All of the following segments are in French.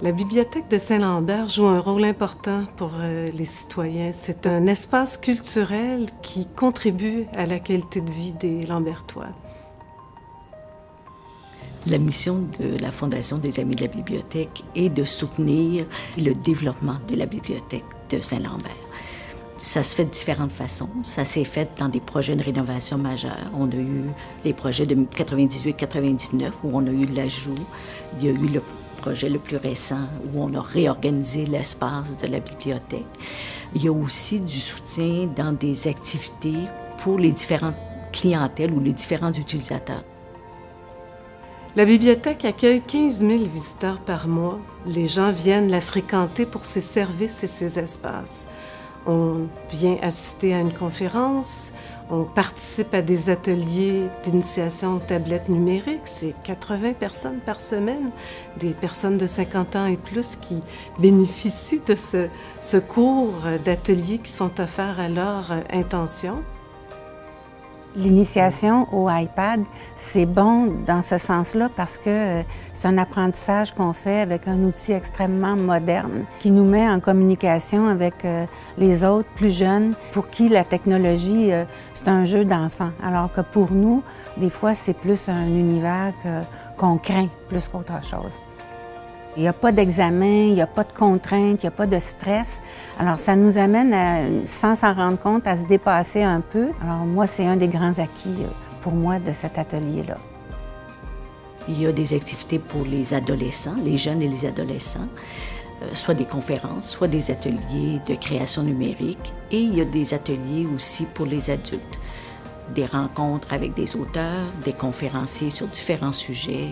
La bibliothèque de Saint-Lambert joue un rôle important pour les citoyens. C'est un espace culturel qui contribue à la qualité de vie des Lambertois. La mission de la Fondation des Amis de la Bibliothèque est de soutenir le développement de la bibliothèque de Saint-Lambert. Ça se fait de différentes façons. Ça s'est fait dans des projets de rénovation majeure. On a eu les projets de 98-99 où on a eu l'ajout. Il y a eu le projet le plus récent où on a réorganisé l'espace de la bibliothèque. Il y a aussi du soutien dans des activités pour les différentes clientèles ou les différents utilisateurs. La bibliothèque accueille 15 000 visiteurs par mois. Les gens viennent la fréquenter pour ses services et ses espaces. On vient assister à une conférence, on participe à des ateliers d'initiation aux tablettes numériques. C'est 80 personnes par semaine, des personnes de 50 ans et plus qui bénéficient de ce cours d'ateliers qui sont offerts à leur intention. L'initiation au iPad, c'est bon dans ce sens-là parce que c'est un apprentissage qu'on fait avec un outil extrêmement moderne qui nous met en communication avec les autres plus jeunes pour qui la technologie, c'est un jeu d'enfant. Alors que pour nous, des fois, c'est plus un univers qu'on craint plus qu'autre chose. Il n'y a pas d'examen, il n'y a pas de contraintes, il n'y a pas de stress. Alors, ça nous amène, sans s'en rendre compte, à se dépasser un peu. Alors, moi, c'est un des grands acquis pour moi de cet atelier-là. Il y a des activités pour les adolescents, les jeunes et les adolescents, soit des conférences, soit des ateliers de création numérique. Et il y a des ateliers aussi pour les adultes, des rencontres avec des auteurs, des conférenciers sur différents sujets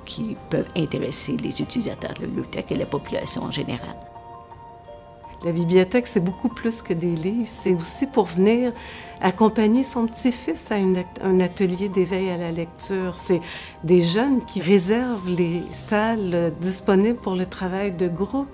qui peuvent intéresser les utilisateurs de la bibliothèque et la population en général. La bibliothèque, c'est beaucoup plus que des livres. C'est aussi pour venir accompagner son petit-fils à un atelier d'éveil à la lecture. C'est des jeunes qui réservent les salles disponibles pour le travail de groupe.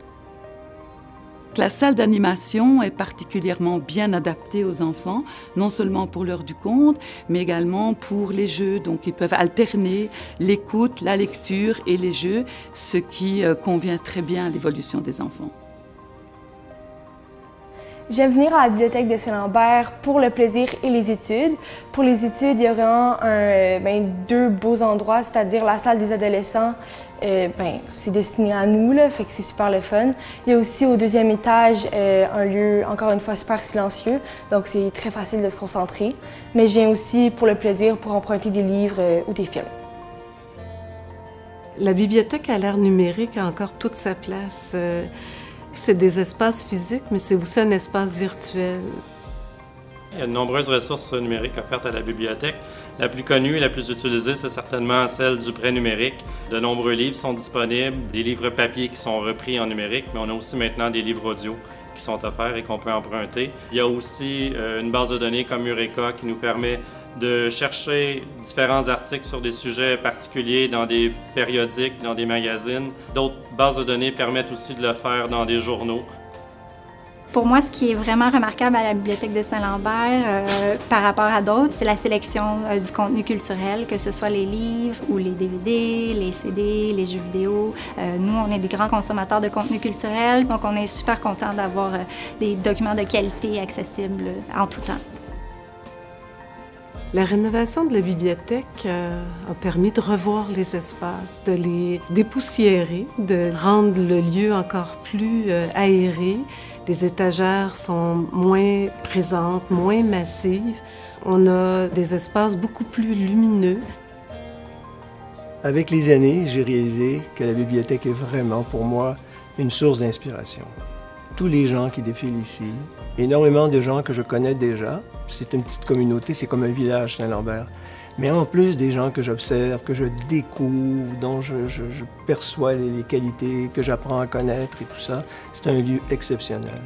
La salle d'animation est particulièrement bien adaptée aux enfants, non seulement pour l'heure du conte, mais également pour les jeux. Donc, ils peuvent alterner l'écoute, la lecture et les jeux, ce qui convient très bien à l'évolution des enfants. J'aime venir à la bibliothèque de Saint-Lambert pour le plaisir et les études. Pour les études, il y aura deux beaux endroits, c'est-à-dire la salle des adolescents. C'est destiné à nous, là, fait que c'est super le fun. Il y a aussi au deuxième étage un lieu, encore une fois, super silencieux, donc c'est très facile de se concentrer. Mais je viens aussi pour le plaisir, pour emprunter des livres ou des films. La bibliothèque à l'ère numérique a encore toute sa place. C'est des espaces physiques, mais c'est aussi un espace virtuel. Il y a de nombreuses ressources numériques offertes à la bibliothèque. La plus connue et la plus utilisée, c'est certainement celle du prêt numérique. De nombreux livres sont disponibles, des livres papier qui sont repris en numérique, mais on a aussi maintenant des livres audio qui sont offerts et qu'on peut emprunter. Il y a aussi une base de données comme Eureka qui nous permet de chercher différents articles sur des sujets particuliers dans des périodiques, dans des magazines. D'autres bases de données permettent aussi de le faire dans des journaux. Pour moi, ce qui est vraiment remarquable à la bibliothèque de Saint-Lambert par rapport à d'autres, c'est la sélection du contenu culturel, que ce soit les livres ou les DVD, les CD, les jeux vidéo. Nous, on est des grands consommateurs de contenu culturel, donc on est super contents d'avoir des documents de qualité accessibles en tout temps. La rénovation de la bibliothèque a permis de revoir les espaces, de les dépoussiérer, de rendre le lieu encore plus aéré. Les étagères sont moins présentes, moins massives. On a des espaces beaucoup plus lumineux. Avec les années, j'ai réalisé que la bibliothèque est vraiment, pour moi, une source d'inspiration. Tous les gens qui défilent ici, énormément de gens que je connais déjà. C'est une petite communauté, c'est comme un village Saint-Lambert. Mais en plus des gens que j'observe, que je découvre, dont je perçois les qualités, que j'apprends à connaître et tout ça, c'est un lieu exceptionnel.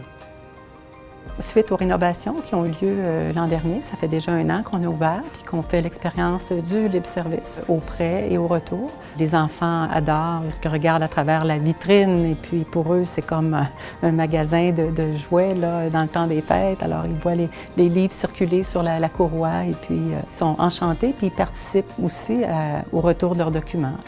Suite aux rénovations qui ont eu lieu l'an dernier, ça fait déjà 1 an qu'on a ouvert puis qu'on fait l'expérience du libre-service au prêt et au retour. Les enfants adorent, ils regardent à travers la vitrine et puis pour eux, c'est comme un magasin de jouets là, dans le temps des fêtes. Alors, ils voient les livres circuler sur la courroie et puis ils sont enchantés puis ils participent aussi au retour de leurs documents.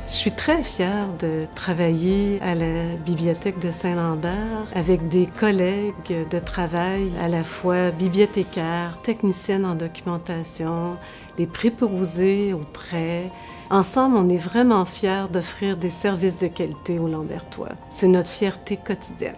Je suis très fière de travailler à la Bibliothèque de Saint-Lambert avec des collègues de travail à la fois bibliothécaires, techniciennes en documentation, les préposés aux prêts. Ensemble, on est vraiment fiers d'offrir des services de qualité aux Lambertois. C'est notre fierté quotidienne.